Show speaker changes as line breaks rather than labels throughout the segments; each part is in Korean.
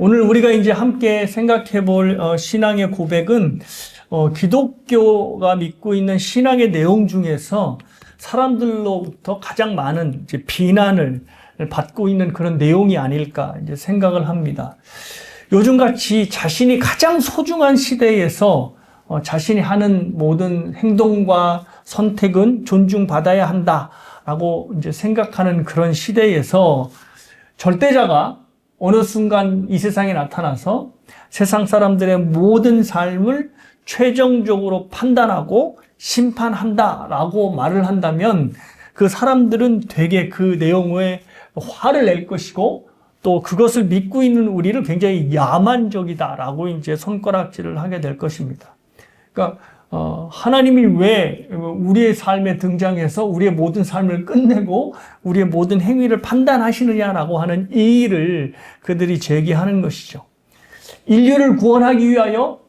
오늘 우리가 이제 함께 생각해 볼 신앙의 고백은 기독교가 믿고 있는 신앙의 내용 중에서 사람들로부터 가장 많은 이제 비난을 받고 있는 그런 내용이 아닐까 이제 생각을 합니다. 요즘같이 자신이 가장 소중한 시대에서 자신이 하는 모든 행동과 선택은 존중받아야 한다라고 이제 생각하는 그런 시대에서 절대자가 어느 순간 이 세상에 나타나서 세상 사람들의 모든 삶을 최종적으로 판단하고 심판한다라고 말을 한다면 그 사람들은 되게 그 내용에 화를 낼 것이고 또 그것을 믿고 있는 우리를 굉장히 야만적이다라고 이제 손가락질을 하게 될 것입니다. 그러니까 하나님이 왜 우리의 삶에 등장해서 우리의 모든 삶을 끝내고 우리의 모든 행위를 판단하시느냐라고 하는 이의를 그들이 제기하는 것이죠. 인류를 구원하기 위하여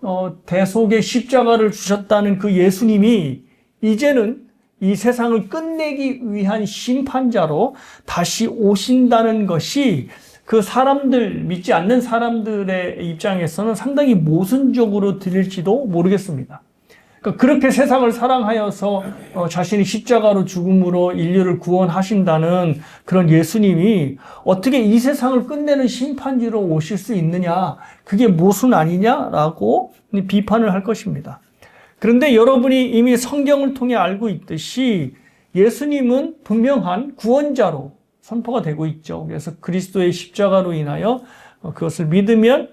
대속의 십자가를 주셨다는 그 예수님이 이제는 이 세상을 끝내기 위한 심판자로 다시 오신다는 것이 그 사람들, 믿지 않는 사람들의 입장에서는 상당히 모순적으로 들릴지도 모르겠습니다. 그러니까 그렇게 세상을 사랑하여서 자신이 십자가로 죽음으로 인류를 구원하신다는 그런 예수님이 어떻게 이 세상을 끝내는 심판지로 오실 수 있느냐, 그게 모순 아니냐라고 비판을 할 것입니다. 그런데 여러분이 이미 성경을 통해 알고 있듯이 예수님은 분명한 구원자로 선포가 되고 있죠. 그래서 그리스도의 십자가로 인하여 그것을 믿으면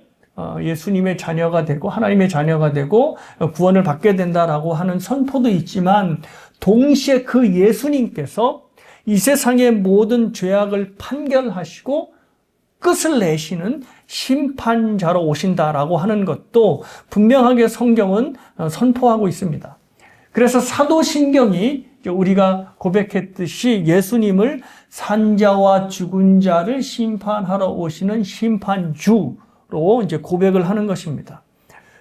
예수님의 자녀가 되고 하나님의 자녀가 되고 구원을 받게 된다라고 하는 선포도 있지만 동시에 그 예수님께서 이 세상의 모든 죄악을 판결하시고 끝을 내시는 심판자로 오신다라고 하는 것도 분명하게 성경은 선포하고 있습니다. 그래서 사도신경이 우리가 고백했듯이 예수님을 산자와 죽은 자를 심판하러 오시는 심판주로 이제 고백을 하는 것입니다.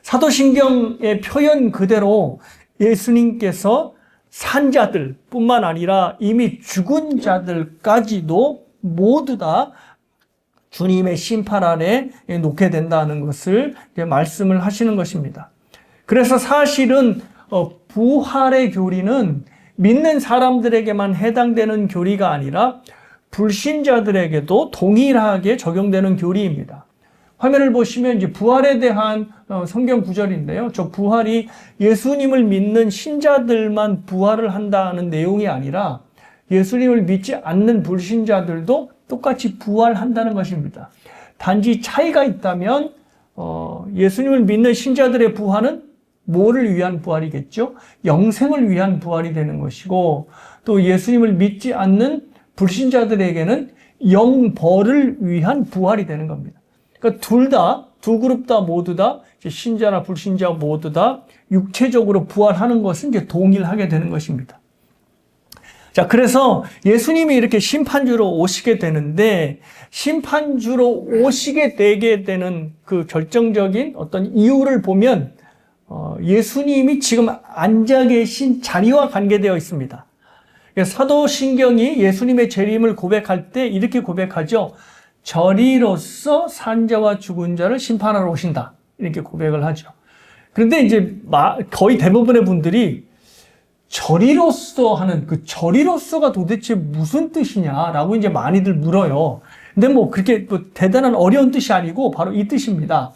사도신경의 표현 그대로 예수님께서 산자들뿐만 아니라 이미 죽은 자들까지도 모두 다 주님의 심판 아래 놓게 된다는 것을 말씀을 하시는 것입니다. 그래서 사실은 부활의 교리는 믿는 사람들에게만 해당되는 교리가 아니라 불신자들에게도 동일하게 적용되는 교리입니다. 화면을 보시면 이제 부활에 대한 성경 구절인데요. 저 부활이 예수님을 믿는 신자들만 부활을 한다는 내용이 아니라 예수님을 믿지 않는 불신자들도 똑같이 부활한다는 것입니다. 단지 차이가 있다면 예수님을 믿는 신자들의 부활은 뭐를 위한 부활이겠죠? 영생을 위한 부활이 되는 것이고 또 예수님을 믿지 않는 불신자들에게는 영벌을 위한 부활이 되는 겁니다. 그러니까 두 그룹 다 모두 다 신자나 불신자 모두 다 육체적으로 부활하는 것은 이제 동일하게 되는 것입니다. 자, 그래서 예수님이 이렇게 심판주로 오시게 되는데 심판주로 오시게 되게 되는 그 결정적인 어떤 이유를 보면 예수님이 지금 앉아 계신 자리와 관계되어 있습니다. 사도신경이 예수님의 재림을 고백할 때 이렇게 고백하죠. 저리로서 산자와 죽은 자를 심판하러 오신다. 이렇게 고백을 하죠. 그런데 이제 거의 대부분의 분들이 저리로서 하는 그 저리로서가 도대체 무슨 뜻이냐라고 이제 많이들 물어요. 근데 뭐 그렇게 대단한 어려운 뜻이 아니고 바로 이 뜻입니다.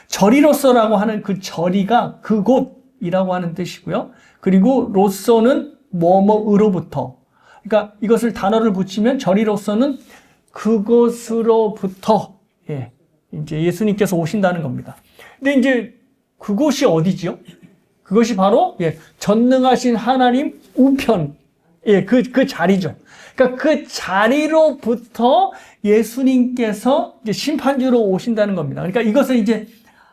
저리로서라고 하는 그 저리가 그곳이라고 하는 뜻이고요. 그리고 로서는 뭐뭐으로부터. 그러니까 이것을 단어를 붙이면 저리로서는 그곳으로부터 이제 예수님께서 오신다는 겁니다. 근데 이제 그곳이 어디지요? 그것이 바로 전능하신 하나님 우편 그 자리죠. 그러니까 그 자리로부터 예수님께서 이제 심판주로 오신다는 겁니다. 그러니까 이것을 이제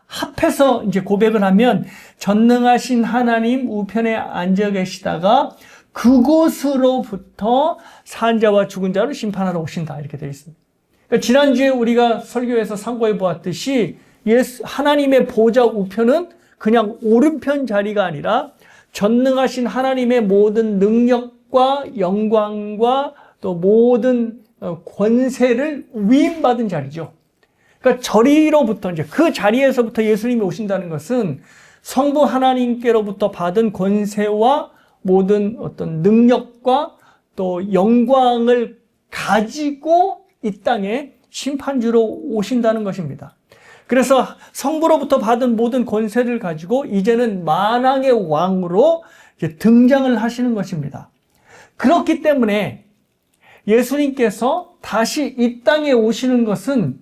합해서 이제 고백을 하면 전능하신 하나님 우편에 앉아 계시다가 그곳으로부터 산자와 죽은 자를 심판하러 오신다 이렇게 되어 있습니다. 그러니까 지난주에 우리가 설교에서 상고해 보았듯이 하나님의 보좌 우편은 그냥 오른편 자리가 아니라 전능하신 하나님의 모든 능력과 영광과 또 모든 권세를 위임받은 자리죠. 그러니까 저리로부터 이제 그 자리에서부터 예수님이 오신다는 것은 성부 하나님께로부터 받은 권세와 모든 어떤 능력과 또 영광을 가지고 이 땅에 심판주로 오신다는 것입니다. 그래서 성부로부터 받은 모든 권세를 가지고 이제는 만왕의 왕으로 이제 등장을 하시는 것입니다. 그렇기 때문에 예수님께서 다시 이 땅에 오시는 것은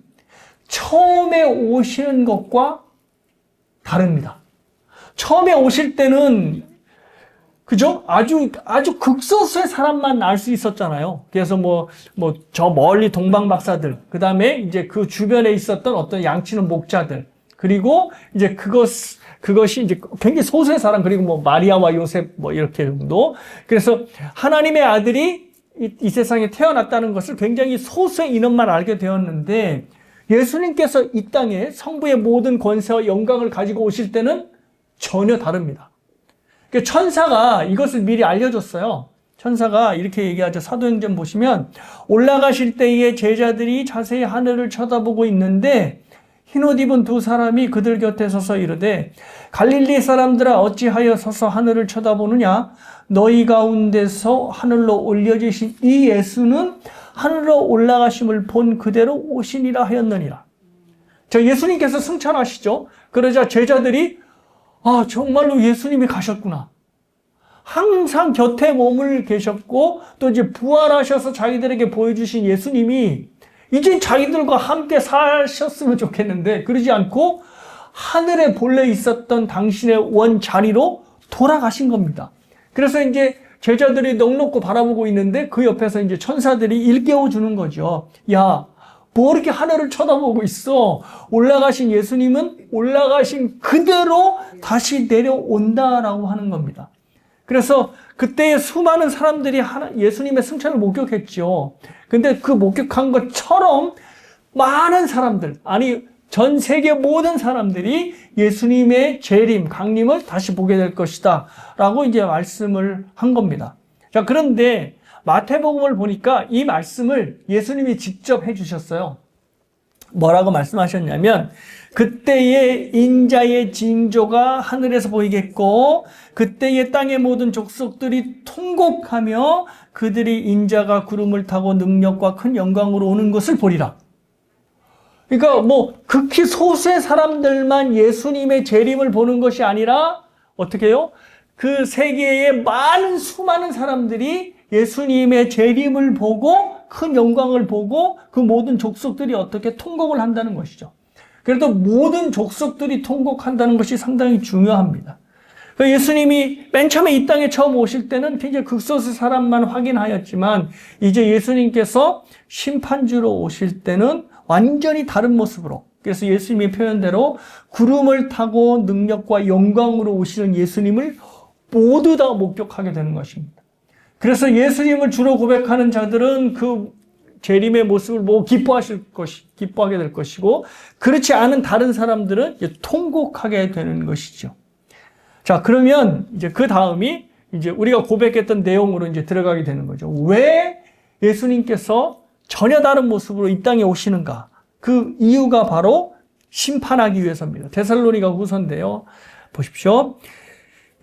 처음에 오시는 것과 다릅니다. 처음에 오실 때는 그죠? 아주 극소수의 사람만 알 수 있었잖아요. 그래서 저 멀리 동방 박사들, 그 다음에 이제 그 주변에 있었던 어떤 양치는 목자들, 그리고 이제 그것이 이제 굉장히 소수의 사람, 그리고 마리아와 요셉 이렇게 정도. 그래서 하나님의 아들이 이 세상에 태어났다는 것을 굉장히 소수의 인원만 알게 되었는데, 예수님께서 이 땅에 성부의 모든 권세와 영광을 가지고 오실 때는 전혀 다릅니다. 천사가 이것을 미리 알려줬어요. 천사가 이렇게 얘기하죠. 사도행전 보시면 올라가실 때에 제자들이 자세히 하늘을 쳐다보고 있는데 흰옷 입은 두 사람이 그들 곁에 서서 이르되 갈릴리 사람들아 어찌하여 서서 하늘을 쳐다보느냐 너희 가운데서 하늘로 올려지신 이 예수는 하늘로 올라가심을 본 그대로 오시니라 하였느니라. 자, 예수님께서 승천하시죠. 그러자 제자들이 정말로 예수님이 가셨구나. 항상 곁에 머물 계셨고 또 이제 부활하셔서 자기들에게 보여주신 예수님이 이제 자기들과 함께 사셨으면 좋겠는데 그러지 않고 하늘에 본래 있었던 당신의 원 자리로 돌아가신 겁니다. 그래서 이제 제자들이 넋놓고 바라보고 있는데 그 옆에서 이제 천사들이 일깨워 주는 거죠. 야, 뭐 이렇게 하늘을 쳐다보고 있어? 올라가신 예수님은 올라가신 그대로 다시 내려온다라고 하는 겁니다. 그래서 그때의 수많은 사람들이 예수님의 승천을 목격했죠. 근데 그 목격한 것처럼 많은 사람들, 아니 전 세계 모든 사람들이 예수님의 재림, 강림을 다시 보게 될 것이다 라고 이제 말씀을 한 겁니다. 자, 그런데 마태복음을 보니까 이 말씀을 예수님이 직접 해주셨어요. 뭐라고 말씀하셨냐면 그때의 인자의 징조가 하늘에서 보이겠고 그때의 땅의 모든 족속들이 통곡하며 그들이 인자가 구름을 타고 능력과 큰 영광으로 오는 것을 보리라. 그러니까 극히 소수의 사람들만 예수님의 재림을 보는 것이 아니라 어떻게 해요? 그 세계의 수많은 사람들이 예수님의 재림을 보고 큰 영광을 보고 그 모든 족속들이 어떻게 통곡을 한다는 것이죠. 그래도 모든 족속들이 통곡한다는 것이 상당히 중요합니다. 예수님이 맨 처음에 이 땅에 처음 오실 때는 굉장히 극소수 사람만 확인하였지만 이제 예수님께서 심판주로 오실 때는 완전히 다른 모습으로, 그래서 예수님의 표현대로 구름을 타고 능력과 영광으로 오시는 예수님을 모두 다 목격하게 되는 것입니다. 그래서 예수님을 주로 고백하는 자들은 그 재림의 모습을 보고 기뻐하게 될 것이고, 그렇지 않은 다른 사람들은 이제 통곡하게 되는 것이죠. 자, 그러면 이제 그 다음이 이제 우리가 고백했던 내용으로 이제 들어가게 되는 거죠. 왜 예수님께서 전혀 다른 모습으로 이 땅에 오시는가? 그 이유가 바로 심판하기 위해서입니다. 데살로니가 후서인데요. 보십시오.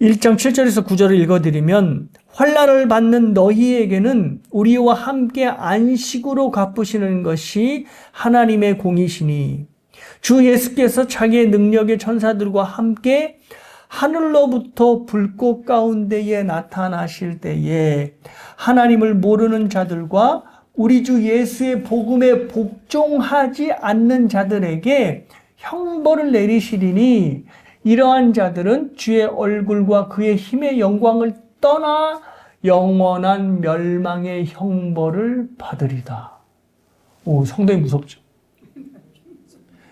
1장 7절에서 9절을 읽어드리면 환난을 받는 너희에게는 우리와 함께 안식으로 갚으시는 것이 하나님의 공이시니 주 예수께서 자기의 능력의 천사들과 함께 하늘로부터 불꽃 가운데에 나타나실 때에 하나님을 모르는 자들과 우리 주 예수의 복음에 복종하지 않는 자들에게 형벌을 내리시리니 이러한 자들은 주의 얼굴과 그의 힘의 영광을 떠나 영원한 멸망의 형벌을 받으리다. 오, 상당히 무섭죠.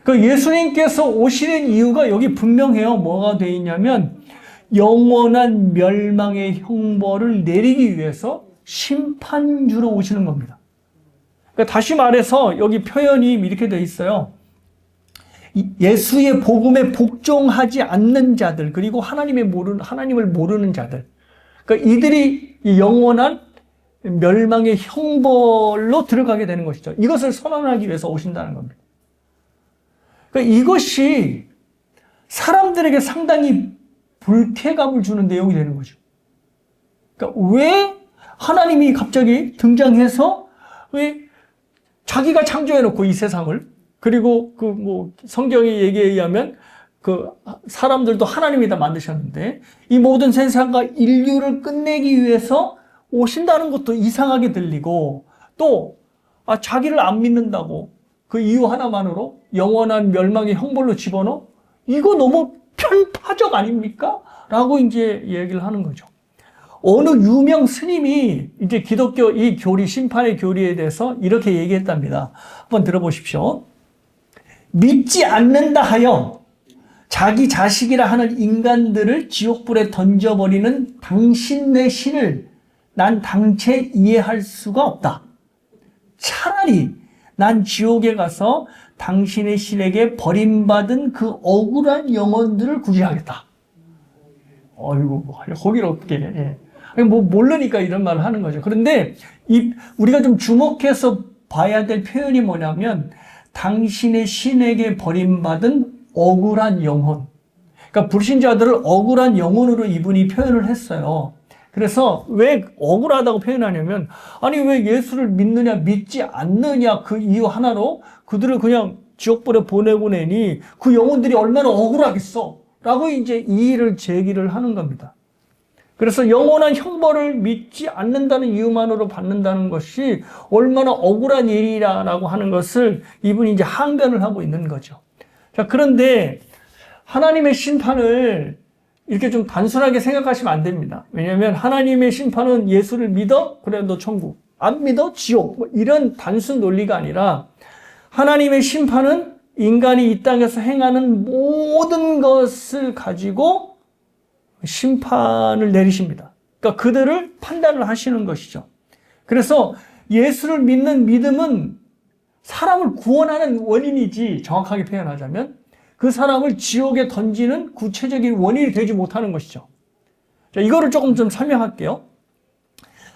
그 예수님께서 오시는 이유가 여기 분명해요. 뭐가 되어 있냐면 영원한 멸망의 형벌을 내리기 위해서 심판주로 오시는 겁니다. 그러니까 다시 말해서 여기 표현이 이렇게 되어 있어요. 예수의 복음에 복종하지 않는 자들, 그리고 하나님을 모르는 자들, 그러니까 이들이 영원한 멸망의 형벌로 들어가게 되는 것이죠. 이것을 선언하기 위해서 오신다는 겁니다. 그러니까 이것이 사람들에게 상당히 불쾌감을 주는 내용이 되는 거죠. 그러니까 왜 하나님이 갑자기 등장해서 왜 자기가 창조해놓고 이 세상을, 그리고 그 뭐 성경의 얘기에 의하면 그 사람들도 하나님이 다 만드셨는데 이 모든 세상과 인류를 끝내기 위해서 오신다는 것도 이상하게 들리고, 또 자기를 안 믿는다고 그 이유 하나만으로 영원한 멸망의 형벌로 집어넣어? 이거 너무 편파적 아닙니까? 라고 이제 얘기를 하는 거죠. 어느 유명 스님이 이제 기독교 이 교리, 심판의 교리에 대해서 이렇게 얘기했답니다. 한번 들어보십시오. 믿지 않는다 하여 자기 자식이라 하는 인간들을 지옥불에 던져버리는 당신네 신을 난 당체 이해할 수가 없다. 차라리 난 지옥에 가서 당신의 신에게 버림받은 그 억울한 영혼들을 구제하겠다. 어이구, 거기를 어떻게 해. 뭐 모르니까 이런 말을 하는 거죠. 그런데 우리가 좀 주목해서 봐야 될 표현이 뭐냐면 당신의 신에게 버림받은 억울한 영혼. 그러니까 불신자들을 억울한 영혼으로 이분이 표현을 했어요. 그래서 왜 억울하다고 표현하냐면, 아니 왜 예수를 믿느냐 믿지 않느냐 그 이유 하나로 그들을 그냥 지옥불에 보내고 내니 그 영혼들이 얼마나 억울하겠어 라고 이제 이의를 제기를 하는 겁니다. 그래서 영원한 형벌을 믿지 않는다는 이유만으로 받는다는 것이 얼마나 억울한 일이라고 하는 것을 이분이 이제 항변을 하고 있는 거죠. 자, 그런데 하나님의 심판을 이렇게 좀 단순하게 생각하시면 안 됩니다. 왜냐하면 하나님의 심판은 예수를 믿어? 그래, 너 천국. 안 믿어? 지옥. 뭐 이런 단순 논리가 아니라 하나님의 심판은 인간이 이 땅에서 행하는 모든 것을 가지고 심판을 내리십니다. 그러니까 그들을 판단을 하시는 것이죠. 그래서 예수를 믿는 믿음은 사람을 구원하는 원인이지, 정확하게 표현하자면 그 사람을 지옥에 던지는 구체적인 원인이 되지 못하는 것이죠. 자, 이거를 조금 좀 설명할게요.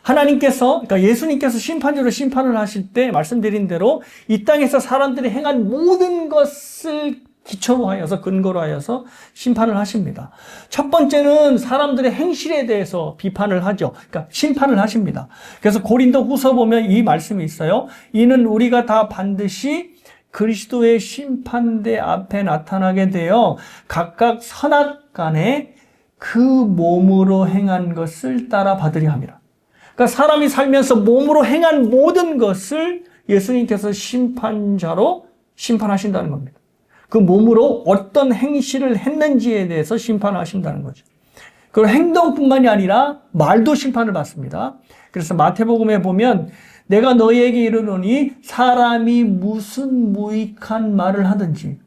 하나님께서, 그러니까 예수님께서 심판주로 심판을 하실 때 말씀드린 대로 이 땅에서 사람들이 행한 모든 것을 기초로 하여서, 근거로 하여서 심판을 하십니다. 첫 번째는 사람들의 행실에 대해서 비판을 하죠. 그러니까 심판을 하십니다. 그래서 고린도 후서 보면 이 말씀이 있어요. 이는 우리가 다 반드시 그리스도의 심판대 앞에 나타나게 되어 각각 선악간에 그 몸으로 행한 것을 따라 받으려 함이라. 그러니까 사람이 살면서 몸으로 행한 모든 것을 예수님께서 심판자로 심판하신다는 겁니다. 그 몸으로 어떤 행실을 했는지에 대해서 심판하신다는 거죠. 그리고 행동뿐만이 아니라 말도 심판을 받습니다. 그래서 마태복음에 보면 내가 너희에게 이르노니 사람이 무슨 무익한 말을 하든지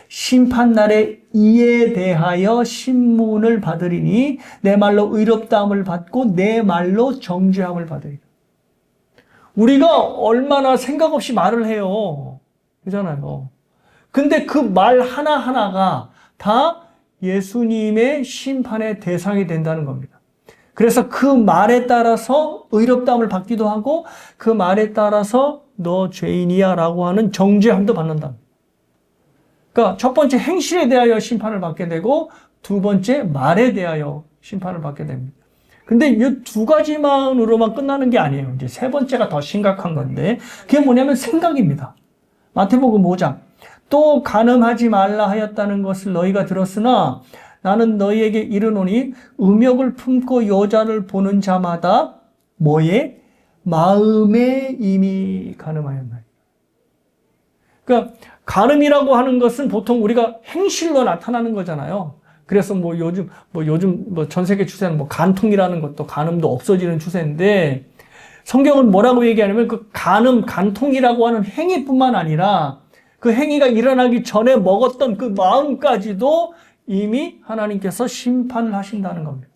심판날에 이에 대하여 신문을 받으리니 내 말로 의롭다함을 받고 내 말로 정죄함을 받으리라. 우리가 얼마나 생각 없이 말을 해요. 그잖아요. 근데 그 말 하나하나가 다 예수님의 심판의 대상이 된다는 겁니다. 그래서 그 말에 따라서 의롭다함을 받기도 하고 그 말에 따라서 너 죄인이야 라고 하는 정죄함도 받는다. 그러니까 첫 번째 행실에 대하여 심판을 받게 되고 두 번째 말에 대하여 심판을 받게 됩니다. 근데 이 두 가지만으로만 끝나는 게 아니에요. 이제 세 번째가 더 심각한 건데 그게 뭐냐면 생각입니다. 마태복음 5장. 또 간음하지 말라 하였다는 것을 너희가 들었으나 나는 너희에게 이르노니 음욕을 품고 여자를 보는 자마다 뭐에? 마음에 이미 간음하였나이다. 그러니까 간음이라고 하는 것은 보통 우리가 행실로 나타나는 거잖아요. 그래서 요즘 전 세계 추세는 간통이라는 것도 간음도 없어지는 추세인데 성경은 뭐라고 얘기하냐면 그 간통이라고 하는 행위뿐만 아니라 그 행위가 일어나기 전에 먹었던 그 마음까지도 이미 하나님께서 심판을 하신다는 겁니다.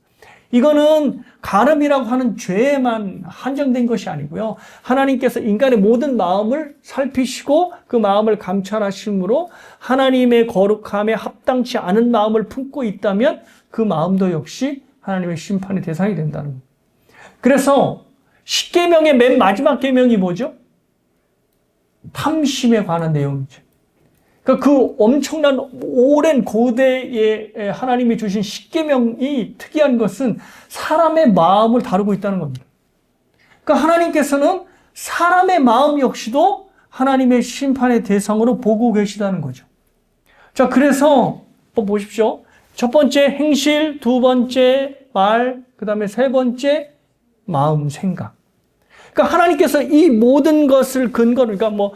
이거는 간음이라고 하는 죄에만 한정된 것이 아니고요. 하나님께서 인간의 모든 마음을 살피시고 그 마음을 감찰하심으로 하나님의 거룩함에 합당치 않은 마음을 품고 있다면 그 마음도 역시 하나님의 심판의 대상이 된다는 겁니다. 그래서 십계명의 맨 마지막 계명이 뭐죠? 탐심에 관한 내용이죠. 그러니까 그 엄청난 오랜 고대의 하나님이 주신 십계명이 특이한 것은 사람의 마음을 다루고 있다는 겁니다. 그러니까 하나님께서는 사람의 마음 역시도 하나님의 심판의 대상으로 보고 계시다는 거죠. 자, 그래서 보십시오. 첫 번째 행실, 두 번째 말, 그 다음에 세 번째 마음, 생각. 그러니까 하나님께서 이 모든 것을 근거로, 그러니까 뭐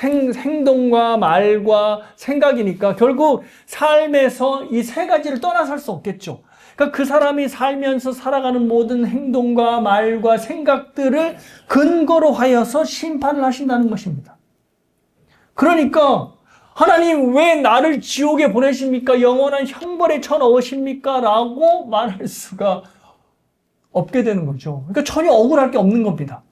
행동과 말과 생각이니까 결국 삶에서 이 세 가지를 떠나설 수 없겠죠. 그러니까 그 사람이 살면서 살아가는 모든 행동과 말과 생각들을 근거로 하여서 심판을 하신다는 것입니다. 그러니까 하나님 왜 나를 지옥에 보내십니까? 영원한 형벌에 쳐넣으십니까? 라고 말할 수가 없게 되는 거죠. 그러니까 전혀 억울할 게 없는 겁니다.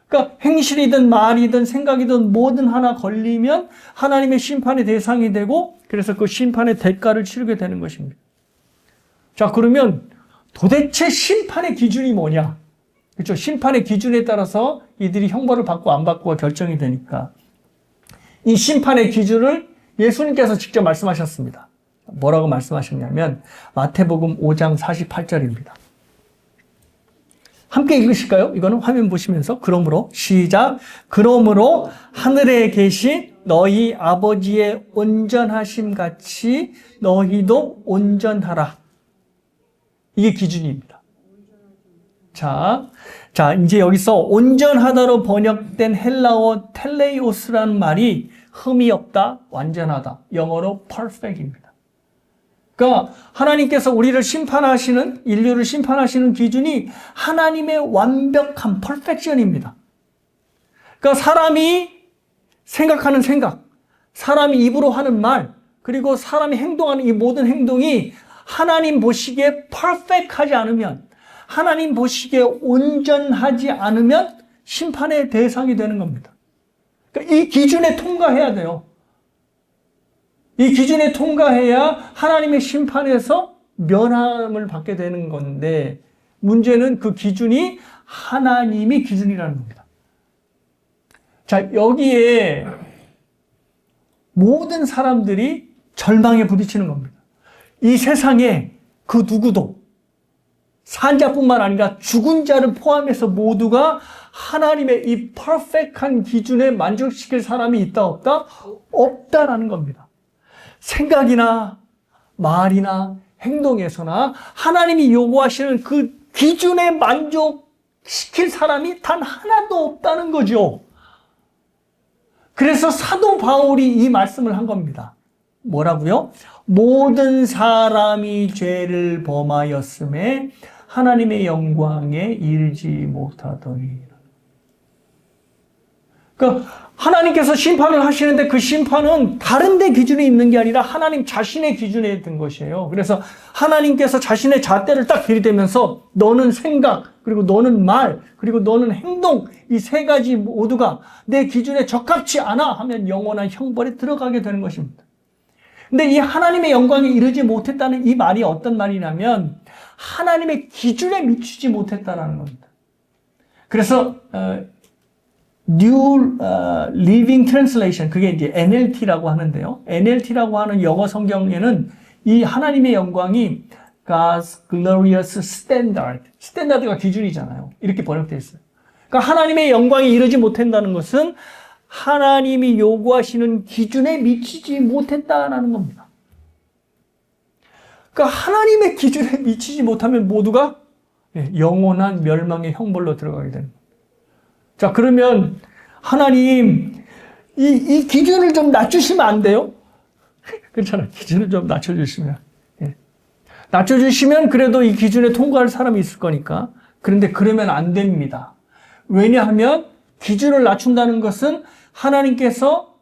그러니까 행실이든 말이든 생각이든 뭐든 하나 걸리면 하나님의 심판의 대상이 되고 그래서 그 심판의 대가를 치르게 되는 것입니다. 자, 그러면 도대체 심판의 기준이 뭐냐? 그렇죠? 심판의 기준에 따라서 이들이 형벌을 받고 안 받고가 결정이 되니까 이 심판의 기준을 예수님께서 직접 말씀하셨습니다. 뭐라고 말씀하셨냐면 마태복음 5장 48절입니다. 함께 읽으실까요? 이거는 화면 보시면서 그러므로 시작. 그러므로 하늘에 계신 너희 아버지의 온전하심 같이 너희도 온전하라. 이게 기준입니다. 자, 이제 여기서 온전하다로 번역된 헬라어 텔레이오스라는 말이 흠이 없다, 완전하다. 영어로 perfect입니다. 그러니까 하나님께서 우리를 심판하시는, 인류를 심판하시는 기준이 하나님의 완벽한 perfection입니다. 그러니까 사람이 생각하는 생각, 사람이 입으로 하는 말, 그리고 사람이 행동하는 이 모든 행동이 하나님 보시기에 perfect하지 않으면, 하나님 보시기에 온전하지 않으면 심판의 대상이 되는 겁니다. 그러니까 이 기준에 통과해야 돼요. 이 기준에 통과해야 하나님의 심판에서 면함을 받게 되는 건데 문제는 그 기준이 하나님이 기준이라는 겁니다. 자, 여기에 모든 사람들이 절망에 부딪히는 겁니다. 이 세상에 그 누구도 산 자뿐만 아니라 죽은 자를 포함해서 모두가 하나님의 이 퍼펙트한 기준에 만족시킬 사람이 있다 없다? 없다라는 겁니다. 생각이나 말이나 행동에서나 하나님이 요구하시는 그 기준에 만족시킬 사람이 단 하나도 없다는 거죠. 그래서 사도 바울이 이 말씀을 한 겁니다. 뭐라고요? 모든 사람이 죄를 범하였음에 하나님의 영광에 이르지 못하더니. 그러니까 하나님께서 심판을 하시는데 그 심판은 다른 데 기준이 있는 게 아니라 하나님 자신의 기준에 든 것이에요. 그래서 하나님께서 자신의 잣대를 딱 들이대면서 너는 생각, 그리고 너는 말, 그리고 너는 행동, 이 세 가지 모두가 내 기준에 적합치 않아 하면 영원한 형벌에 들어가게 되는 것입니다. 근데 이 하나님의 영광에 이르지 못했다는 이 말이 어떤 말이냐면 하나님의 기준에 미치지 못했다는 겁니다. 그래서 New Living Translation, 그게 이제 NLT라고 하는데요. NLT라고 하는 영어 성경에는 이 하나님의 영광이 God's glorious standard, 스탠다드가 기준이잖아요. 이렇게 번역되어 있어요. 그러니까 하나님의 영광에 이르지 못한다는 것은 하나님이 요구하시는 기준에 미치지 못했다는 겁니다. 그러니까 하나님의 기준에 미치지 못하면 모두가 영원한 멸망의 형벌로 들어가게 되는 겁니다. 자, 그러면 하나님 이 기준을 좀 낮추시면 안 돼요? 그렇잖아요. 기준을 좀 낮춰주시면. 낮춰주시면 그래도 이 기준에 통과할 사람이 있을 거니까. 그런데 그러면 안 됩니다. 왜냐하면 기준을 낮춘다는 것은 하나님께서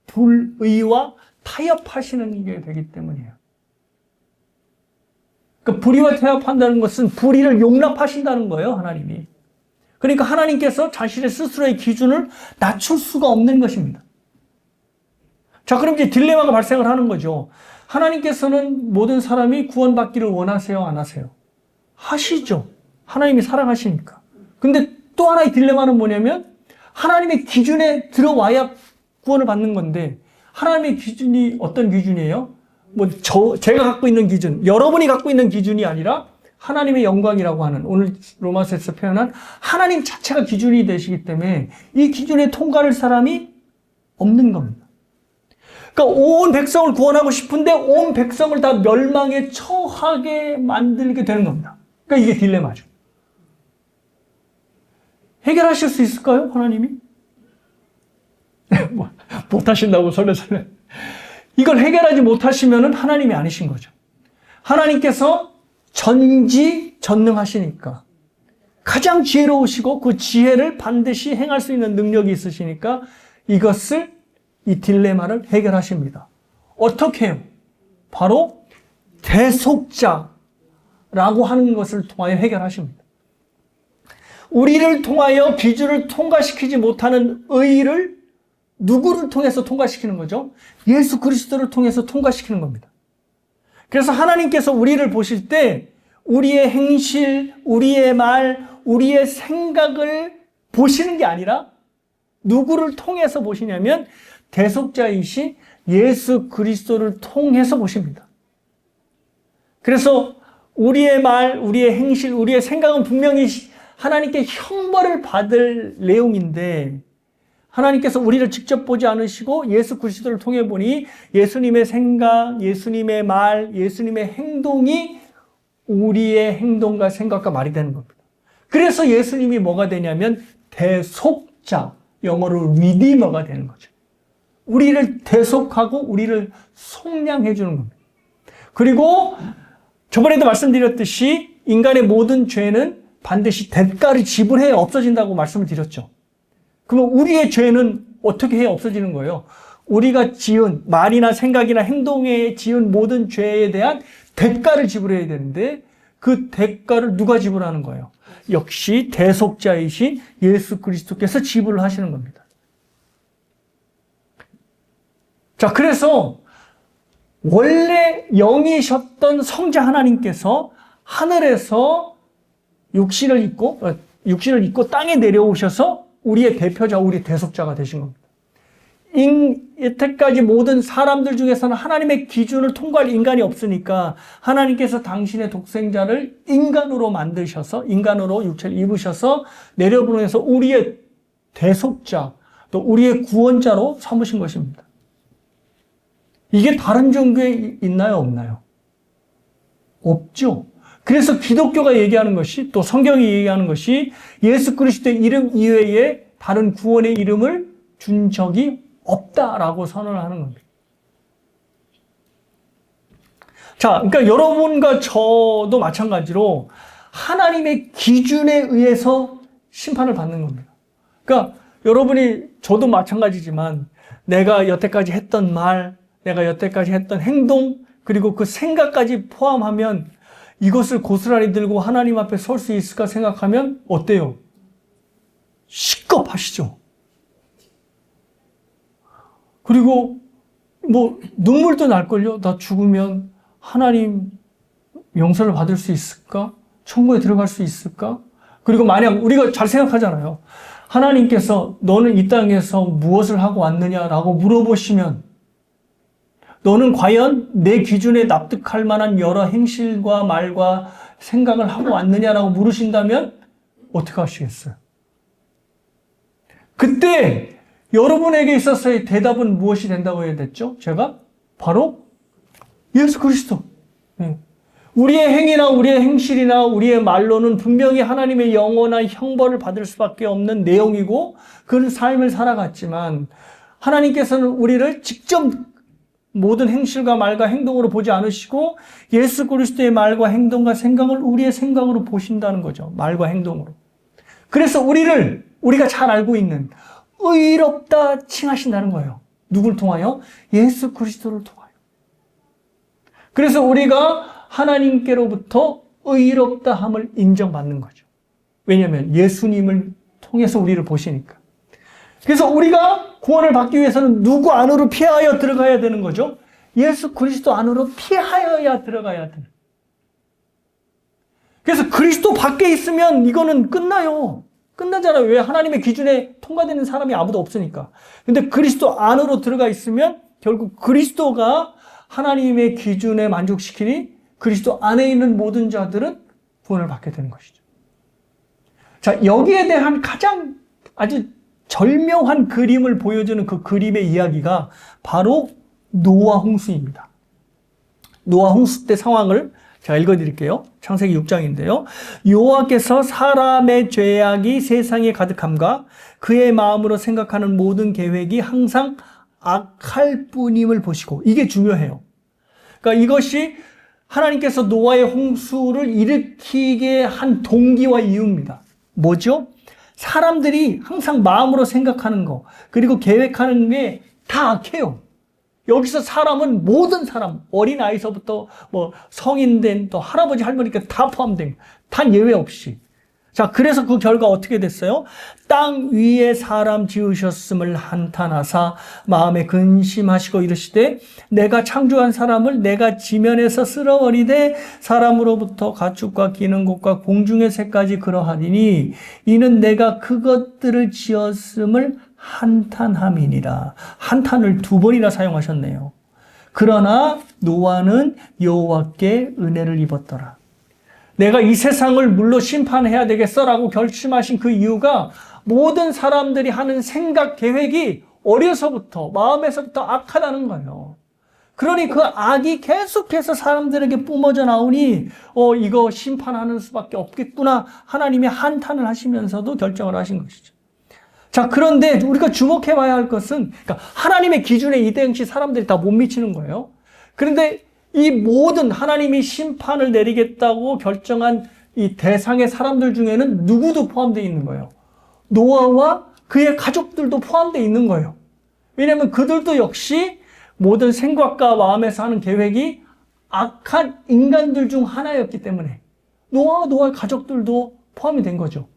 불의와 타협하시는 게 되기 때문이에요. 그러니까 불의와 타협한다는 것은 불의를 용납하신다는 거예요, 하나님이. 그러니까 하나님께서 자신의 스스로의 기준을 낮출 수가 없는 것입니다. 자, 그럼 이제 딜레마가 발생을 하는 거죠. 하나님께서는 모든 사람이 구원받기를 원하세요, 안 하세요? 하시죠. 하나님이 사랑하시니까. 근데 또 하나의 딜레마는 뭐냐면 하나님의 기준에 들어와야 구원을 받는 건데 하나님의 기준이 어떤 기준이에요? 제가 갖고 있는 기준, 여러분이 갖고 있는 기준이 아니라 하나님의 영광이라고 하는, 오늘 로마서에서 표현한 하나님 자체가 기준이 되시기 때문에 이 기준에 통과할 사람이 없는 겁니다. 그러니까 온 백성을 구원하고 싶은데 온 백성을 다 멸망에 처하게 만들게 되는 겁니다. 그러니까 이게 딜레마죠. 해결하실 수 있을까요, 하나님이? 못하신다고 설레설레. 이걸 해결하지 못하시면 하나님이 아니신 거죠. 하나님께서 전지전능하시니까, 가장 지혜로우시고 그 지혜를 반드시 행할 수 있는 능력이 있으시니까 이 딜레마를 해결하십니다. 어떻게 해요? 바로 대속자라고 하는 것을 통하여 해결하십니다. 우리를 통하여 기준을 통과시키지 못하는 의의를 누구를 통해서 통과시키는 거죠? 예수 그리스도를 통해서 통과시키는 겁니다. 그래서 하나님께서 우리를 보실 때 우리의 행실, 우리의 말, 우리의 생각을 보시는 게 아니라 누구를 통해서 보시냐면 대속자이신 예수 그리스도를 통해서 보십니다. 그래서 우리의 말, 우리의 행실, 우리의 생각은 분명히 하나님께 형벌을 받을 내용인데 하나님께서 우리를 직접 보지 않으시고 예수 그리스도를 통해 보니 예수님의 생각, 예수님의 말, 예수님의 행동이 우리의 행동과 생각과 말이 되는 겁니다. 그래서 예수님이 뭐가 되냐면 대속자, 영어로 리디머가 되는 거죠. 우리를 대속하고 우리를 속량해 주는 겁니다. 그리고 저번에도 말씀드렸듯이 인간의 모든 죄는 반드시 대가를 지불해야 없어진다고 말씀을 드렸죠. 그러면 우리의 죄는 어떻게 해야 없어지는 거예요? 우리가 지은 말이나 생각이나 행동에 지은 모든 죄에 대한 대가를 지불해야 되는데 그 대가를 누가 지불하는 거예요? 역시 대속자이신 예수 그리스도께서 지불을 하시는 겁니다. 자, 그래서 원래 영이셨던 성자 하나님께서 하늘에서 육신을 입고 땅에 내려오셔서 우리의 대표자, 우리 대속자가 되신 겁니다. 여태까지 모든 사람들 중에서는 하나님의 기준을 통과할 인간이 없으니까 하나님께서 당신의 독생자를 인간으로 만드셔서 인간으로 육체를 입으셔서 내려보내서 우리의 대속자, 또 우리의 구원자로 삼으신 것입니다. 이게 다른 종교에 있나요, 없나요? 없죠. 그래서 기독교가 얘기하는 것이, 또 성경이 얘기하는 것이 예수 그리스도의 이름 이외에 다른 구원의 이름을 준 적이 없다라고 선언을 하는 겁니다. 자, 그러니까 여러분과 저도 마찬가지로 하나님의 기준에 의해서 심판을 받는 겁니다. 그러니까 여러분이, 저도 마찬가지지만 내가 여태까지 했던 말, 내가 여태까지 했던 행동, 그리고 그 생각까지 포함하면 이것을 고스란히 들고 하나님 앞에 설 수 있을까 생각하면 어때요? 시겁하시죠? 그리고 눈물도 날걸요? 나 죽으면 하나님 용서를 받을 수 있을까? 천국에 들어갈 수 있을까? 그리고 만약 우리가 잘 생각하잖아요. 하나님께서 너는 이 땅에서 무엇을 하고 왔느냐라고 물어보시면 너는 과연 내 기준에 납득할 만한 여러 행실과 말과 생각을 하고 왔느냐라고 물으신다면 어떻게 하시겠어요? 그때 여러분에게 있어서의 대답은 무엇이 된다고 해야 됐죠? 제가 바로 예수 그리스도. 우리의 행위나 우리의 행실이나 우리의 말로는 분명히 하나님의 영원한 형벌을 받을 수밖에 없는 내용이고 그런 삶을 살아갔지만 하나님께서는 우리를 직접 모든 행실과 말과 행동으로 보지 않으시고 예수 그리스도의 말과 행동과 생각을 우리의 생각으로 보신다는 거죠. 말과 행동으로. 그래서 우리가 잘 알고 있는 의롭다 칭하신다는 거예요. 누굴 통하여? 예수 그리스도를 통하여. 그래서 우리가 하나님께로부터 의롭다함을 인정받는 거죠. 왜냐하면 예수님을 통해서 우리를 보시니까. 그래서 우리가 구원을 받기 위해서는 누구 안으로 피하여 들어가야 되는 거죠? 예수 그리스도 안으로 피하여야 들어가야 되는. 그래서 그리스도 밖에 있으면 이거는 끝나요. 끝나잖아요. 왜? 하나님의 기준에 통과되는 사람이 아무도 없으니까. 근데 그리스도 안으로 들어가 있으면 결국 그리스도가 하나님의 기준에 만족시키니 그리스도 안에 있는 모든 자들은 구원을 받게 되는 것이죠. 자, 여기에 대한 가장 아주 절묘한 그림을 보여주는 그 그림의 이야기가 바로 노아 홍수입니다. 노아 홍수 때 상황을 제가 읽어드릴게요. 창세기 6장인데요. 여호와께서 사람의 죄악이 세상에 가득함과 그의 마음으로 생각하는 모든 계획이 항상 악할 뿐임을 보시고, 이게 중요해요. 그러니까 이것이 하나님께서 노아의 홍수를 일으키게 한 동기와 이유입니다. 뭐죠? 사람들이 항상 마음으로 생각하는 거, 그리고 계획하는 게 다 악해요. 여기서 사람은 모든 사람, 어린아이서부터 성인된 또 할아버지, 할머니까지 다 포함된, 단 예외 없이. 자, 그래서 그 결과 어떻게 됐어요? 땅 위에 사람 지으셨음을 한탄하사 마음에 근심하시고 이르시되 내가 창조한 사람을 내가 지면에서 쓸어버리되 사람으로부터 가축과 기는 곳과 공중의 새까지 그러하리니 이는 내가 그것들을 지었음을 한탄함이니라. 한탄을 2번이나 사용하셨네요. 그러나 노아는 여호와께 은혜를 입었더라. 내가 이 세상을 물로 심판해야 되겠어라고 결심하신 그 이유가 모든 사람들이 하는 생각, 계획이 어려서부터, 마음에서부터 악하다는 거예요. 그러니 그 악이 계속해서 사람들에게 뿜어져 나오니 이거 심판하는 수밖에 없겠구나 하나님이 한탄을 하시면서도 결정을 하신 것이죠. 자, 그런데 우리가 주목해 봐야 할 것은, 그러니까 하나님의 기준에 이 당시 사람들이 다 못 미치는 거예요. 그런데 이 모든 하나님이 심판을 내리겠다고 결정한 이 대상의 사람들 중에는 누구도 포함되어 있는 거예요. 노아와 그의 가족들도 포함되어 있는 거예요. 왜냐하면 그들도 역시 모든 생각과 마음에서 하는 계획이 악한 인간들 중 하나였기 때문에 노아와 노아의 가족들도 포함이 된 거죠.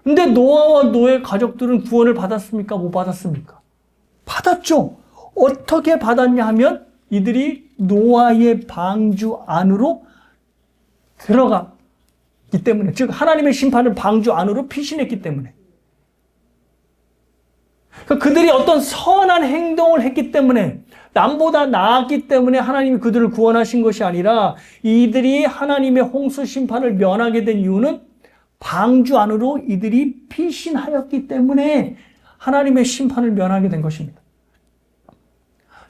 근데 노아와 노아의 가족들은 구원을 받았습니까? 못 받았습니까? 받았죠. 어떻게 받았냐 하면 이들이 노아의 방주 안으로 들어갔기 때문에, 즉 하나님의 심판을 방주 안으로 피신했기 때문에, 그러니까 그들이 어떤 선한 행동을 했기 때문에, 남보다 나았기 때문에 하나님이 그들을 구원하신 것이 아니라 이들이 하나님의 홍수 심판을 면하게 된 이유는 방주 안으로 이들이 피신하였기 때문에 하나님의 심판을 면하게 된 것입니다.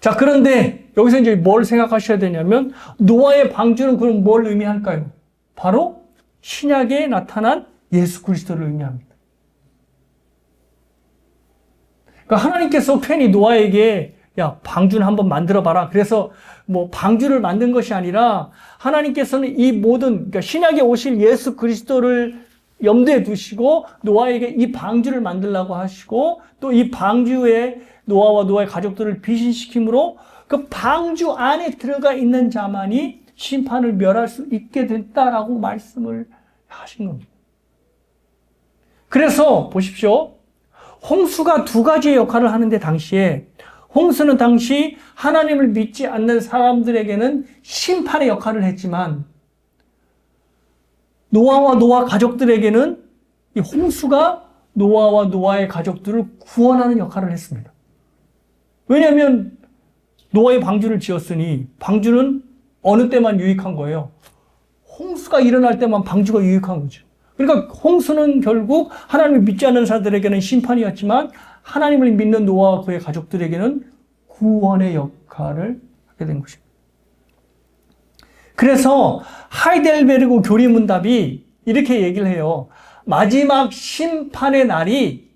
자, 그런데 여기서 이제 뭘 생각하셔야 되냐면 노아의 방주는 그럼 뭘 의미할까요? 바로 신약에 나타난 예수 그리스도를 의미합니다. 그러니까 하나님께서 괜히 노아에게 야, 방주는 한번 만들어 봐라. 그래서 방주를 만든 것이 아니라 하나님께서는 이 모든, 그러니까 신약에 오실 예수 그리스도를 염두에 두시고 노아에게 이 방주를 만들라고 하시고 또 이 방주에 노아와 노아의 가족들을 비신시킴으로 그 방주 안에 들어가 있는 자만이 심판을 멸할 수 있게 됐다라고 말씀을 하신 겁니다. 그래서 보십시오. 홍수가 2가지의 역할을 하는데 당시에 홍수는 당시 하나님을 믿지 않는 사람들에게는 심판의 역할을 했지만 노아와 노아 가족들에게는 이 홍수가 노아와 노아의 가족들을 구원하는 역할을 했습니다. 왜냐하면 노아의 방주를 지었으니 방주는 어느 때만 유익한 거예요? 홍수가 일어날 때만 방주가 유익한 거죠. 그러니까 홍수는 결국 하나님을 믿지 않는 자들에게는 심판이었지만 하나님을 믿는 노아와 그의 가족들에게는 구원의 역할을 하게 된 것입니다. 그래서 하이델베르그 교리문답이 이렇게 얘기를 해요. 마지막 심판의 날이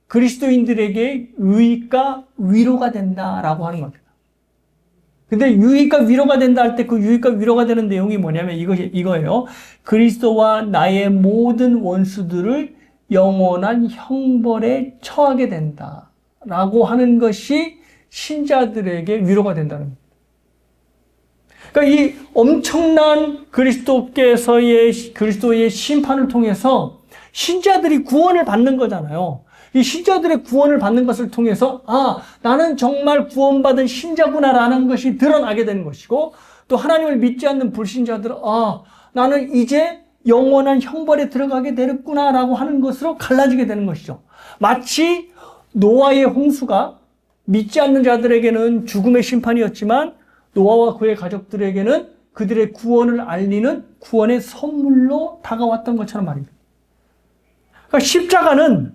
그리스도인들에게 유익과 위로가 된다라고 하는 겁니다. 근데 유익과 위로가 된다 할 때 그 유익과 위로가 되는 내용이 뭐냐면 이거예요. 그리스도와 나의 모든 원수들을 영원한 형벌에 처하게 된다라고 하는 것이 신자들에게 위로가 된다는 겁니다. 그러니까 이 엄청난 그리스도의 심판을 통해서 신자들이 구원을 받는 거잖아요. 이 신자들의 구원을 받는 것을 통해서 나는 정말 구원받은 신자구나라는 것이 드러나게 되는 것이고 또 하나님을 믿지 않는 불신자들은 나는 이제 영원한 형벌에 들어가게 되겠구나라고 하는 것으로 갈라지게 되는 것이죠. 마치 노아의 홍수가 믿지 않는 자들에게는 죽음의 심판이었지만 노아와 그의 가족들에게는 그들의 구원을 알리는 구원의 선물로 다가왔던 것처럼 말입니다. 그러니까 십자가는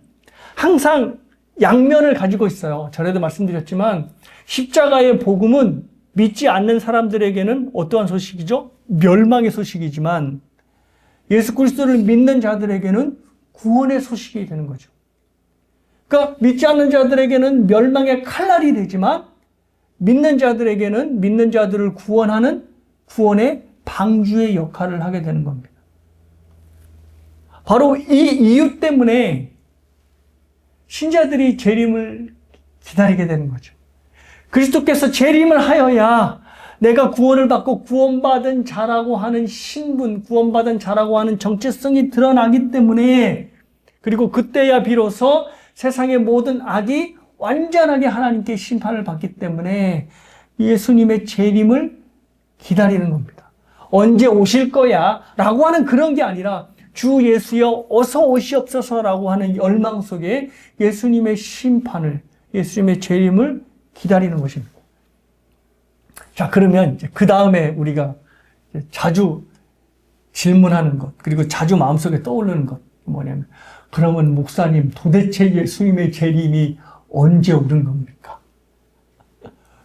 항상 양면을 가지고 있어요. 전에도 말씀드렸지만 십자가의 복음은 믿지 않는 사람들에게는 어떠한 소식이죠? 멸망의 소식이지만 예수 그리스도를 믿는 자들에게는 구원의 소식이 되는 거죠. 그러니까 믿지 않는 자들에게는 멸망의 칼날이 되지만 믿는 자들에게는 믿는 자들을 구원하는 구원의 방주의 역할을 하게 되는 겁니다. 바로 이 이유 때문에 신자들이 재림을 기다리게 되는 거죠. 그리스도께서 재림을 하여야 내가 구원을 받고 구원받은 자라고 하는 신분, 구원받은 자라고 하는 정체성이 드러나기 때문에, 그리고 그때야 비로소 세상의 모든 악이 완전하게 하나님께 심판을 받기 때문에 예수님의 재림을 기다리는 겁니다. 언제 오실 거야? 라고 하는 그런 게 아니라 주 예수여 어서 오시옵소서라고 하는 열망 속에 예수님의 심판을, 예수님의 재림을 기다리는 것입니다. 자, 그러면 이제 그 다음에 우리가 자주 질문하는 것, 그리고 자주 마음속에 떠오르는 것 뭐냐면, 그러면 목사님 도대체 예수님의 재림이 언제 오는 겁니까?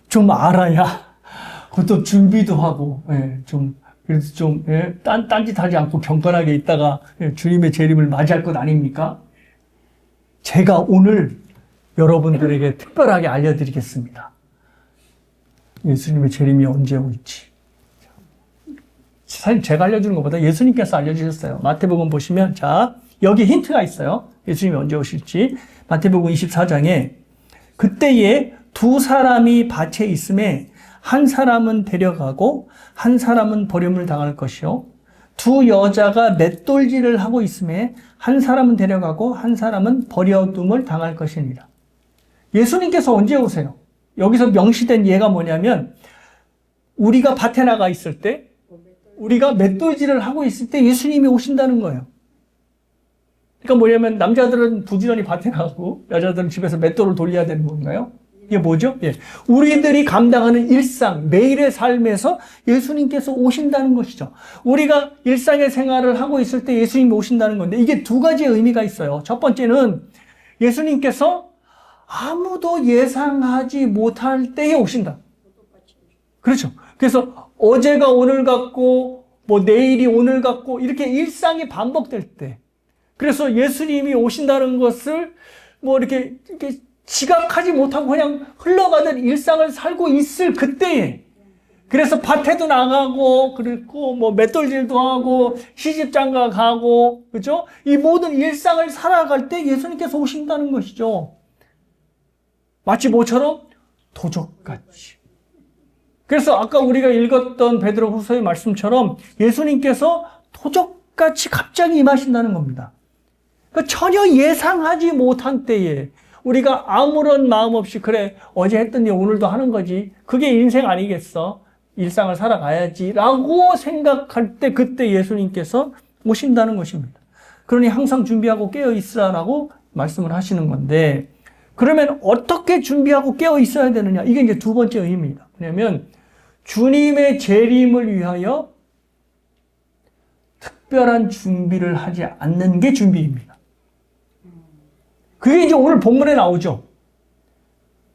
좀 알아야 그것도 준비도 하고, 좀 그래서 좀 딴짓하지 않고 경건하게 있다가 주님의 재림을 맞이할 것 아닙니까? 제가 오늘 여러분들에게 특별하게 알려드리겠습니다. 예수님의 재림이 언제 올지. 사실 제가 알려주는 것보다 예수님께서 알려주셨어요. 마태복음 보시면, 자, 여기 힌트가 있어요. 예수님이 언제 오실지. 마태복음 24장에 그때에 두 사람이 밭에 있음에 한 사람은 데려가고 한 사람은 버림을 당할 것이요. 두 여자가 맷돌질을 하고 있음에 한 사람은 데려가고 한 사람은 버려둠을 당할 것이니라. 예수님께서 언제 오세요? 여기서 명시된 예가 뭐냐면, 우리가 밭에 나가 있을 때, 우리가 맷돌질을 하고 있을 때 예수님이 오신다는 거예요. 그러니까 뭐냐면 남자들은 부지런히 밭에 나가고 여자들은 집에서 맷돌을 돌려야 되는 건가요? 이게 뭐죠? 예. 우리들이 감당하는 일상, 매일의 삶에서 예수님께서 오신다는 것이죠. 우리가 일상의 생활을 하고 있을 때 예수님이 오신다는 건데, 이게 두 가지의 의미가 있어요. 첫 번째는 예수님께서 아무도 예상하지 못할 때에 오신다. 그렇죠. 그래서 어제가 오늘 같고, 뭐 내일이 오늘 같고, 이렇게 일상이 반복될 때. 그래서 예수님이 오신다는 것을 뭐 이렇게 지각하지 못하고 그냥 흘러가는 일상을 살고 있을 그때에, 그래서 밭에도 나가고, 그리고 뭐 맷돌질도 하고, 시집장가 가고, 그죠? 이 모든 일상을 살아갈 때 예수님께서 오신다는 것이죠. 마치 뭐처럼? 도적같이. 그래서 아까 우리가 읽었던 베드로후서의 말씀처럼 예수님께서 도적같이 갑자기 임하신다는 겁니다. 그러니까 전혀 예상하지 못한 때에 우리가 아무런 마음 없이, 그래 어제 했던 일 오늘도 하는 거지, 그게 인생 아니겠어, 일상을 살아가야지 라고 생각할 때, 그때 예수님께서 오신다는 것입니다. 그러니 항상 준비하고 깨어 있으라라고 말씀을 하시는 건데, 그러면 어떻게 준비하고 깨어 있어야 되느냐? 이게 이제 두 번째 의미입니다. 왜냐하면 주님의 재림을 위하여 특별한 준비를 하지 않는 게 준비입니다. 그게 이제 오늘 본문에 나오죠.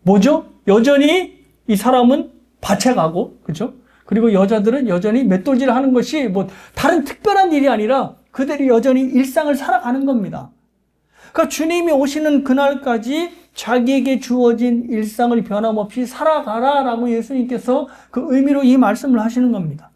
뭐죠? 여전히 이 사람은 밭에 가고, 그죠? 그리고 여자들은 여전히 맷돌질을 하는 것이 뭐 다른 특별한 일이 아니라 그들이 여전히 일상을 살아가는 겁니다. 그러니까 주님이 오시는 그날까지 자기에게 주어진 일상을 변함없이 살아가라라고 예수님께서 그 의미로 이 말씀을 하시는 겁니다.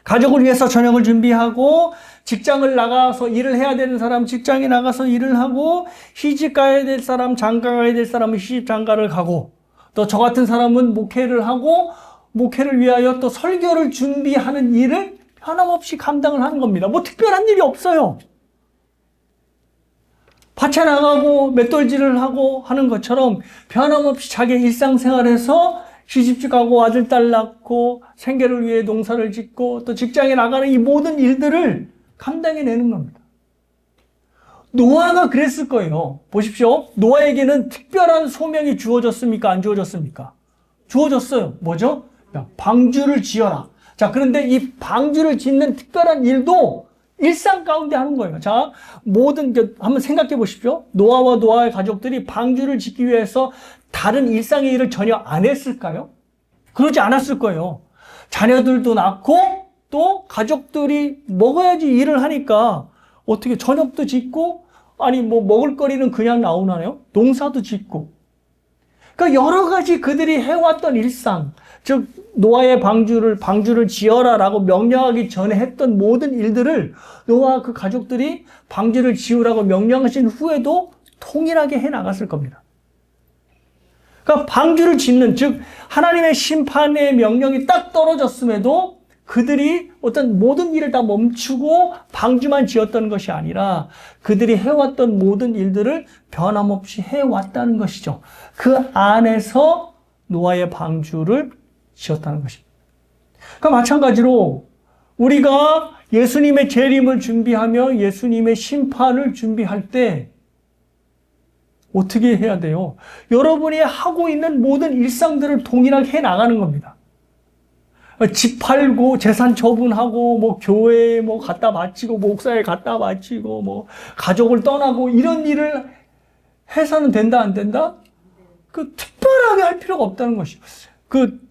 가족을 위해서 저녁을 준비하고, 직장을 나가서 일을 해야 되는 사람 직장에 나가서 일을 하고, 시집 가야 될 사람, 장가 가야 될 사람은 시집 장가를 가고, 또 저 같은 사람은 목회를 하고, 목회를 위하여 또 설교를 준비하는 일을 변함없이 감당을 하는 겁니다. 뭐 특별한 일이 없어요. 밭에 나가고 맷돌질을 하고 하는 것처럼 변함없이 자기 일상생활에서 시집집 가고 아들, 딸 낳고 생계를 위해 농사를 짓고 또 직장에 나가는 이 모든 일들을 감당해내는 겁니다. 노아가 그랬을 거예요. 보십시오. 노아에게는 특별한 소명이 주어졌습니까? 안 주어졌습니까? 주어졌어요. 뭐죠? 야, 방주를 지어라. 자, 그런데 이 방주를 짓는 특별한 일도 일상 가운데 하는 거예요. 자, 한번 생각해 보십시오. 노아와 노아의 가족들이 방주를 짓기 위해서 다른 일상의 일을 전혀 안 했을까요? 그러지 않았을 거예요. 자녀들도 낳고 또 가족들이 먹어야지 일을 하니까 어떻게 저녁도 짓고, 아니 뭐 먹을거리는 그냥 나오나요? 농사도 짓고. 그러니까 여러 가지 그들이 해왔던 일상, 즉 노아의 방주를 지어라라고 명령하기 전에 했던 모든 일들을 노아와 그 가족들이 방주를 지으라고 명령하신 후에도 통일하게 해 나갔을 겁니다. 그러니까 방주를 짓는, 즉 하나님의 심판의 명령이 딱 떨어졌음에도 그들이 어떤 모든 일을 다 멈추고 방주만 지었던 것이 아니라 그들이 해왔던 모든 일들을 변함없이 해왔다는 것이죠. 그 안에서 노아의 방주를 지었다는 것입니다. 그러니까 마찬가지로 우리가 예수님의 재림을 준비하며 예수님의 심판을 준비할 때 어떻게 해야 돼요? 여러분이 하고 있는 모든 일상들을 동일하게 해 나가는 겁니다. 집 팔고 재산 처분하고 뭐 교회에 뭐 갖다 바치고 목사에 갖다 바치고 뭐 가족을 떠나고 이런 일을 해서는 된다 안 된다? 그 특별하게 할 필요가 없다는 것이죠.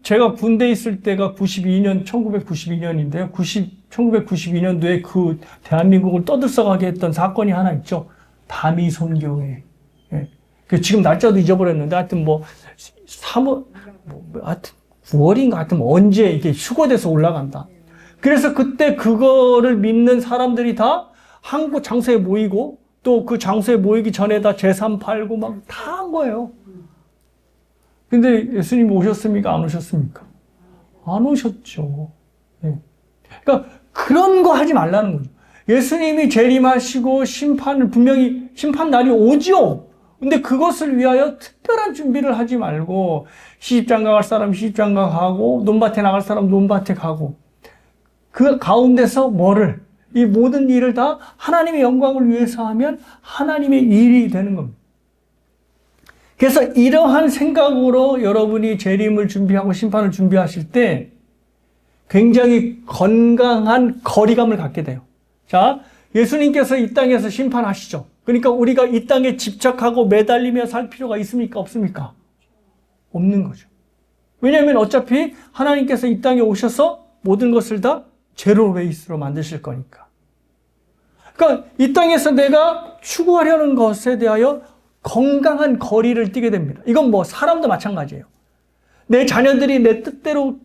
제가 군대에 있을 때가 1992년인데요. 1992년도에 그 대한민국을 떠들썩하게 했던 사건이 하나 있죠. 다미선교회. 예. 지금 날짜도 잊어버렸는데 하여튼 하여튼 9월인가 하여튼 언제 이게 휴거돼서 올라간다. 그래서 그때 그거를 믿는 사람들이 다 한국 장소에 모이고 또 그 장소에 모이기 전에 다 재산 팔고 막 다 한 거예요. 근데 예수님 오셨습니까? 안 오셨습니까? 안 오셨죠. 예. 그러니까 그런 거 하지 말라는 거죠. 예수님이 재림하시고 분명히 심판 날이 오죠. 근데 그것을 위하여 특별한 준비를 하지 말고 시집장가 갈 사람 시집장가 가고 논밭에 나갈 사람 논밭에 가고 그 가운데서 이 모든 일을 다 하나님의 영광을 위해서 하면 하나님의 일이 되는 겁니다. 그래서 이러한 생각으로 여러분이 재림을 준비하고 심판을 준비하실 때 굉장히 건강한 거리감을 갖게 돼요. 자, 예수님께서 이 땅에서 심판하시죠. 그러니까 우리가 이 땅에 집착하고 매달리며 살 필요가 있습니까? 없습니까? 없는 거죠. 왜냐하면 어차피 하나님께서 이 땅에 오셔서 모든 것을 다 제로 베이스로 만드실 거니까. 그러니까 이 땅에서 내가 추구하려는 것에 대하여 건강한 거리를 띠게 됩니다. 이건 사람도 마찬가지예요. 내 자녀들이 내 뜻대로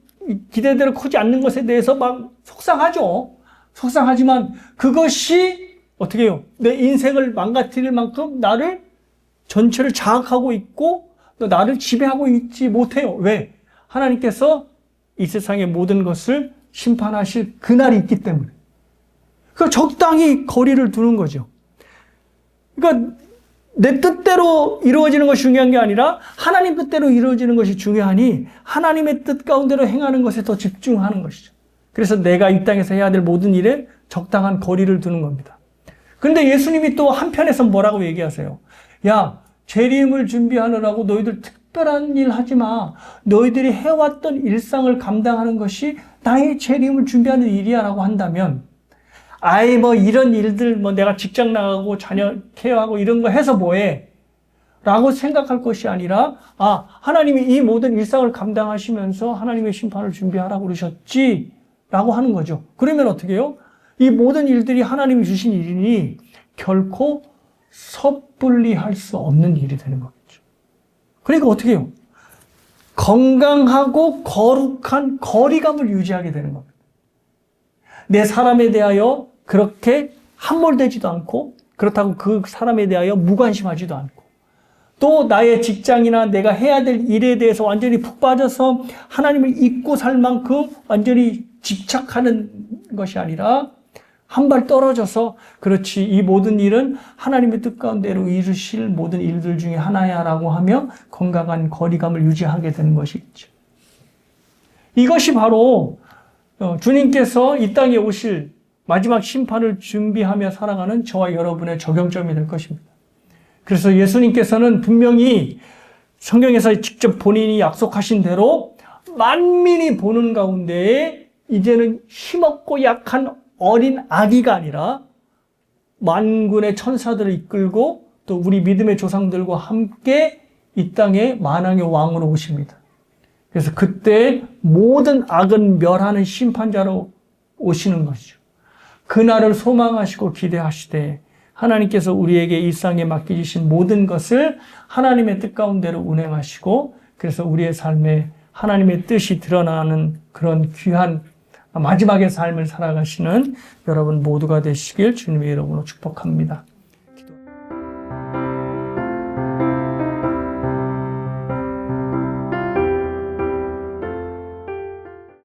기대대로 크지 않는 것에 대해서 막 속상하죠. 속상하지만 그것이 어떻게 해요? 내 인생을 망가뜨릴 만큼 나를 전체를 장악하고 있고 또 나를 지배하고 있지 못해요. 왜? 하나님께서 이 세상의 모든 것을 심판하실 그날이 있기 때문에. 그러니까 적당히 거리를 두는 거죠. 그러니까 내 뜻대로 이루어지는 것이 중요한 게 아니라 하나님 뜻대로 이루어지는 것이 중요하니 하나님의 뜻 가운데로 행하는 것에 더 집중하는 것이죠. 그래서 내가 이 땅에서 해야 될 모든 일에 적당한 거리를 두는 겁니다. 그런데 예수님이 또 한편에서 뭐라고 얘기하세요? 야, 재림을 준비하느라고 너희들 특별한 일 하지 마. 너희들이 해왔던 일상을 감당하는 것이 나의 재림을 준비하는 일이야 라고 한다면 이런 일들 내가 직장 나가고 자녀 케어하고 이런 거 해서 뭐해? 라고 생각할 것이 아니라 하나님이 이 모든 일상을 감당하시면서 하나님의 심판을 준비하라고 그러셨지 라고 하는 거죠. 그러면 어떻게 해요? 이 모든 일들이 하나님이 주신 일이니 결코 섣불리 할 수 없는 일이 되는 거겠죠. 그러니까 어떻게 해요? 건강하고 거룩한 거리감을 유지하게 되는 겁니다. 내 사람에 대하여 그렇게 함몰되지도 않고 그렇다고 그 사람에 대하여 무관심하지도 않고 또 나의 직장이나 내가 해야 될 일에 대해서 완전히 푹 빠져서 하나님을 잊고 살 만큼 완전히 집착하는 것이 아니라 한 발 떨어져서 그렇지 이 모든 일은 하나님의 뜻 가운데로 이루실 모든 일들 중에 하나야 라고 하며 건강한 거리감을 유지하게 되는 것이 있죠. 이것이 바로 주님께서 이 땅에 오실 마지막 심판을 준비하며 살아가는 저와 여러분의 적용점이 될 것입니다. 그래서 예수님께서는 분명히 성경에서 직접 본인이 약속하신 대로 만민이 보는 가운데에 이제는 힘없고 약한 어린 아기가 아니라 만군의 천사들을 이끌고 또 우리 믿음의 조상들과 함께 이 땅에 만왕의 왕으로 오십니다. 그래서 그때 모든 악은 멸하는 심판자로 오시는 것이죠. 그날을 소망하시고 기대하시되 하나님께서 우리에게 일상에 맡기신 모든 것을 하나님의 뜻 가운데로 운행하시고 그래서 우리의 삶에 하나님의 뜻이 드러나는 그런 귀한 마지막의 삶을 살아가시는 여러분 모두가 되시길 주님의 이름으로 축복합니다.